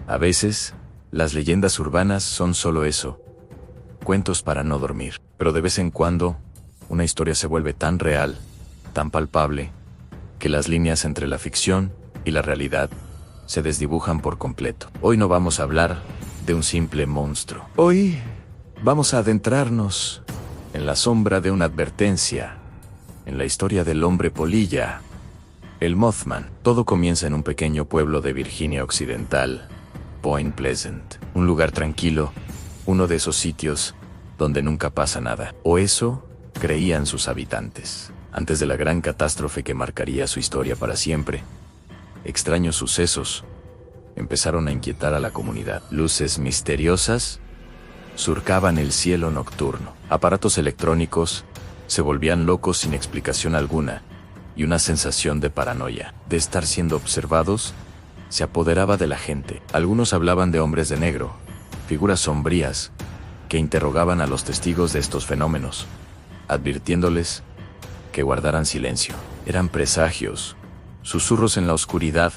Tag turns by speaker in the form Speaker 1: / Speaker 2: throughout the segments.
Speaker 1: A veces, las leyendas urbanas son solo eso, cuentos para no dormir. Pero de vez en cuando, una historia se vuelve tan real, tan palpable, que las líneas entre la ficción y la realidad se desdibujan por completo. Hoy no vamos a hablar de un simple monstruo. Hoy vamos a adentrarnos en la sombra de una advertencia, en la historia del hombre polilla, el Mothman. Todo comienza en un pequeño pueblo de Virginia Occidental, Point Pleasant, un lugar tranquilo, uno de esos sitios donde nunca pasa nada. O eso creían sus habitantes. Antes de la gran catástrofe que marcaría su historia para siempre, extraños sucesos empezaron a inquietar a la comunidad. Luces misteriosas surcaban el cielo nocturno. Aparatos electrónicos se volvían locos sin explicación alguna, y una sensación de paranoia, de estar siendo observados, se apoderaba de la gente. Algunos hablaban de hombres de negro, figuras sombrías, que interrogaban a los testigos de estos fenómenos, advirtiéndoles que guardaran silencio. Eran presagios, susurros en la oscuridad,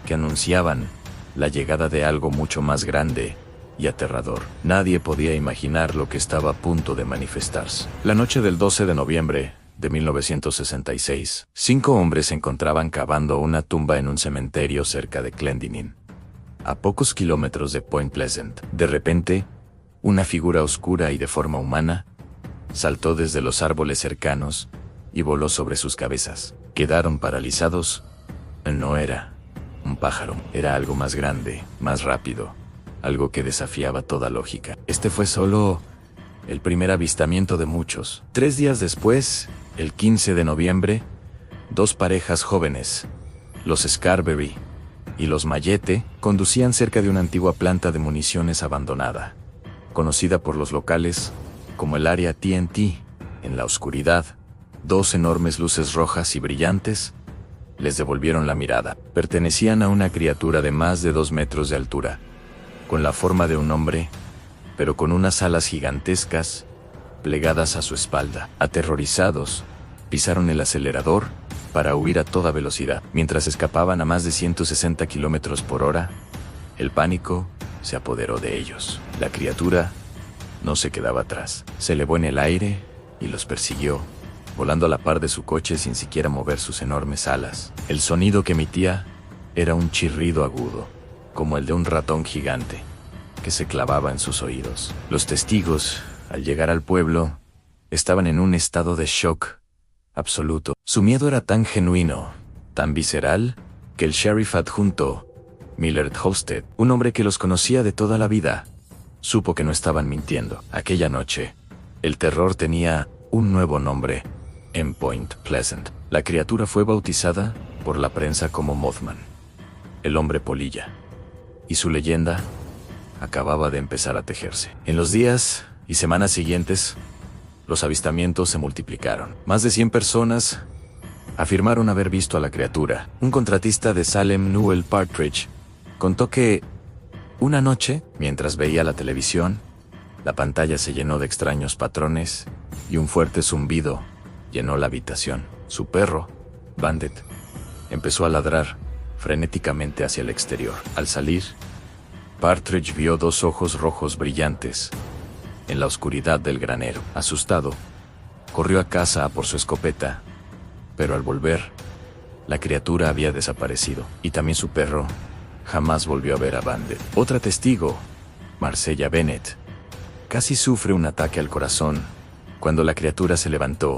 Speaker 1: que anunciaban la llegada de algo mucho más grande y aterrador. Nadie podía imaginar lo que estaba a punto de manifestarse. La noche del 12 de noviembre de 1966, 5 hombres se encontraban cavando una tumba en un cementerio cerca de Glendinning, a pocos kilómetros de Point Pleasant. De repente, una figura oscura y de forma humana saltó desde los árboles cercanos y voló sobre sus cabezas. Quedaron paralizados. No era un pájaro, era algo más grande, más rápido, algo que desafiaba toda lógica. Este fue solo el primer avistamiento de muchos. 3 días después, el 15 de noviembre, 2 parejas jóvenes, los Scarberry y los Mayette, conducían cerca de una antigua planta de municiones abandonada, conocida por los locales como el área TNT. En la oscuridad, 2 enormes luces rojas y brillantes les devolvieron la mirada. Pertenecían a una criatura de más de 2 metros de altura, con la forma de un hombre, pero con unas alas gigantescas plegadas a su espalda. Aterrorizados, pisaron el acelerador para huir a toda velocidad. Mientras escapaban a más de 160 kilómetros por hora, el pánico se apoderó de ellos. La criatura no se quedaba atrás. Se elevó en el aire y los persiguió, volando a la par de su coche sin siquiera mover sus enormes alas. El sonido que emitía era un chirrido agudo, como el de un ratón gigante, que se clavaba en sus oídos. Los testigos, al llegar al pueblo, estaban en un estado de shock absoluto. Su miedo era tan genuino, tan visceral, que el sheriff adjunto, Millard Halstead, un hombre que los conocía de toda la vida, supo que no estaban mintiendo. Aquella noche, el terror tenía un nuevo nombre en Point Pleasant. La criatura fue bautizada por la prensa como Mothman, el hombre polilla, y su leyenda acababa de empezar a tejerse. En los días y semanas siguientes, los avistamientos se multiplicaron. Más de 100 personas afirmaron haber visto a la criatura. Un contratista de Salem, Newell Partridge, contó que una noche, mientras veía la televisión, la pantalla se llenó de extraños patrones y un fuerte zumbido llenó la habitación. Su perro, Bandit, empezó a ladrar frenéticamente hacia el exterior. Al salir, Partridge vio 2 ojos rojos brillantes en la oscuridad del granero. Asustado, corrió a casa a por su escopeta, pero al volver, la criatura había desaparecido, y también su perro. Jamás volvió a ver a Bandit. Otra testigo, Marcella Bennett, casi sufre un ataque al corazón cuando la criatura se levantó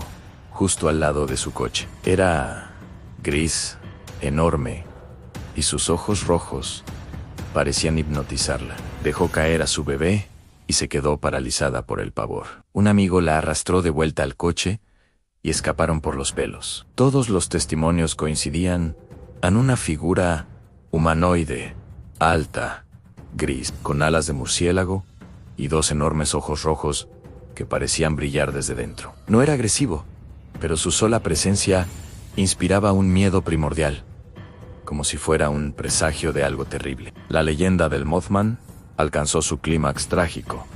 Speaker 1: justo al lado de su coche. Era gris, enorme, y sus ojos rojos parecían hipnotizarla. Dejó caer a su bebé y se quedó paralizada por el pavor. Un amigo la arrastró de vuelta al coche y escaparon por los pelos. Todos los testimonios coincidían en una figura humanoide, alta, gris, con alas de murciélago y 2 enormes ojos rojos que parecían brillar desde dentro. No era agresivo, pero su sola presencia inspiraba un miedo primordial, como si fuera un presagio de algo terrible. La leyenda del Mothman alcanzó su clímax trágico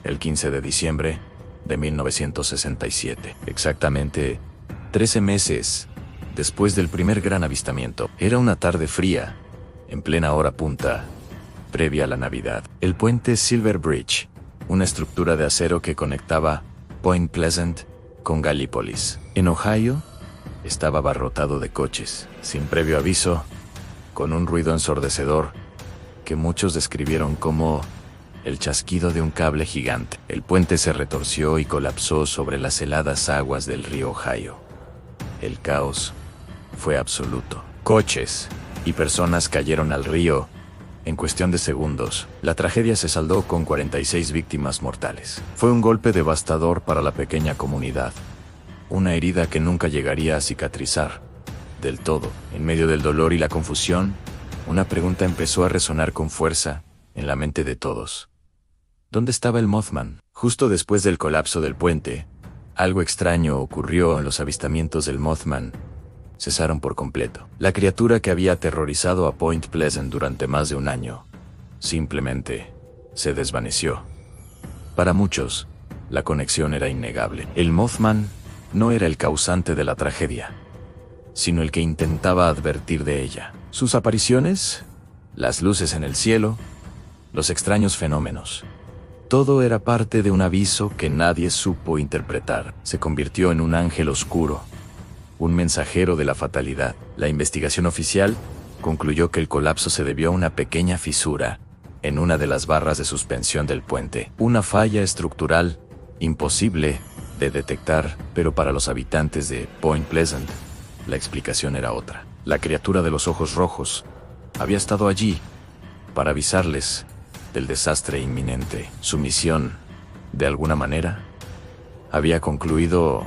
Speaker 1: el 15 de diciembre de 1967, exactamente 13 meses después del primer gran avistamiento. Era una tarde fría, en plena hora punta, previa a la Navidad. El puente Silver Bridge, una estructura de acero que conectaba Point Pleasant con Gallipolis, en Ohio, estaba abarrotado de coches, sin previo aviso, con un ruido ensordecedor que muchos describieron como el chasquido de un cable gigante. El puente se retorció y colapsó sobre las heladas aguas del río Ohio. El caos fue absoluto. Coches y personas cayeron al río en cuestión de segundos. La tragedia se saldó con 46 víctimas mortales. Fue un golpe devastador para la pequeña comunidad. Una herida que nunca llegaría a cicatrizar del todo. En medio del dolor y la confusión, una pregunta empezó a resonar con fuerza en la mente de todos. ¿Dónde estaba el Mothman? Justo después del colapso del puente, algo extraño ocurrió en los avistamientos del Mothman. Cesaron por completo. La criatura que había aterrorizado a Point Pleasant durante más de un año, simplemente se desvaneció. Para muchos, la conexión era innegable. El Mothman no era el causante de la tragedia, sino el que intentaba advertir de ella. Sus apariciones, las luces en el cielo, los extraños fenómenos, todo era parte de un aviso que nadie supo interpretar. Se convirtió en un ángel oscuro, un mensajero de la fatalidad. La investigación oficial concluyó que el colapso se debió a una pequeña fisura en una de las barras de suspensión del puente. Una falla estructural imposible de detectar, pero para los habitantes de Point Pleasant, la explicación era otra. La criatura de los ojos rojos había estado allí para avisarles del desastre inminente. Su misión, de alguna manera, había concluido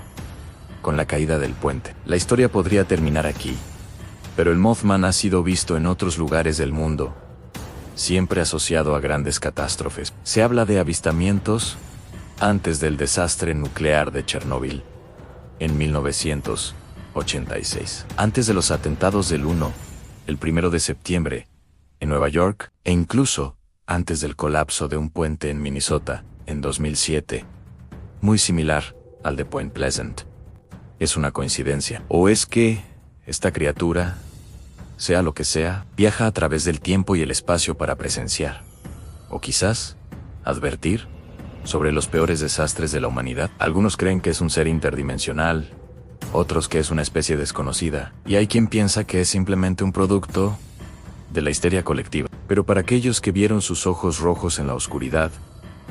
Speaker 1: con la caída del puente. La historia podría terminar aquí, pero el Mothman ha sido visto en otros lugares del mundo, siempre asociado a grandes catástrofes. Se habla de avistamientos antes del desastre nuclear de Chernóbil, en 1986, antes de los atentados del 1 de septiembre, en Nueva York, e incluso antes del colapso de un puente en Minnesota, en 2007, muy similar al de Point Pleasant. ¿Es una coincidencia? ¿O es que esta criatura, sea lo que sea, viaja a través del tiempo y el espacio para presenciar, o quizás advertir sobre los peores desastres de la humanidad? Algunos creen que es un ser interdimensional, otros que es una especie desconocida, y hay quien piensa que es simplemente un producto de la histeria colectiva. Pero para aquellos que vieron sus ojos rojos en la oscuridad,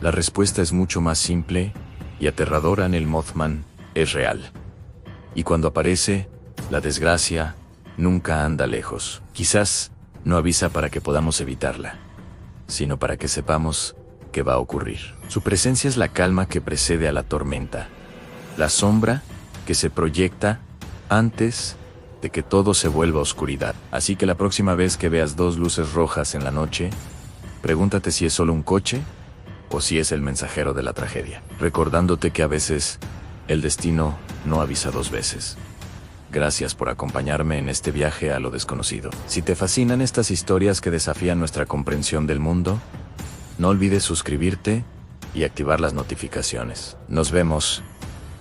Speaker 1: la respuesta es mucho más simple y aterradora. El Mothman es real. Y cuando aparece, la desgracia nunca anda lejos. Quizás no avisa para que podamos evitarla, sino para que sepamos que va a ocurrir. Su presencia es la calma que precede a la tormenta, la sombra que se proyecta antes de que todo se vuelva oscuridad. Así que la próxima vez que veas dos luces rojas en la noche, pregúntate si es solo un coche o si es el mensajero de la tragedia, recordándote que a veces el destino no avisa dos veces. Gracias por acompañarme en este viaje a lo desconocido. Si te fascinan estas historias que desafían nuestra comprensión del mundo, no olvides suscribirte y activar las notificaciones. Nos vemos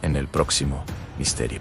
Speaker 1: en el próximo misterio.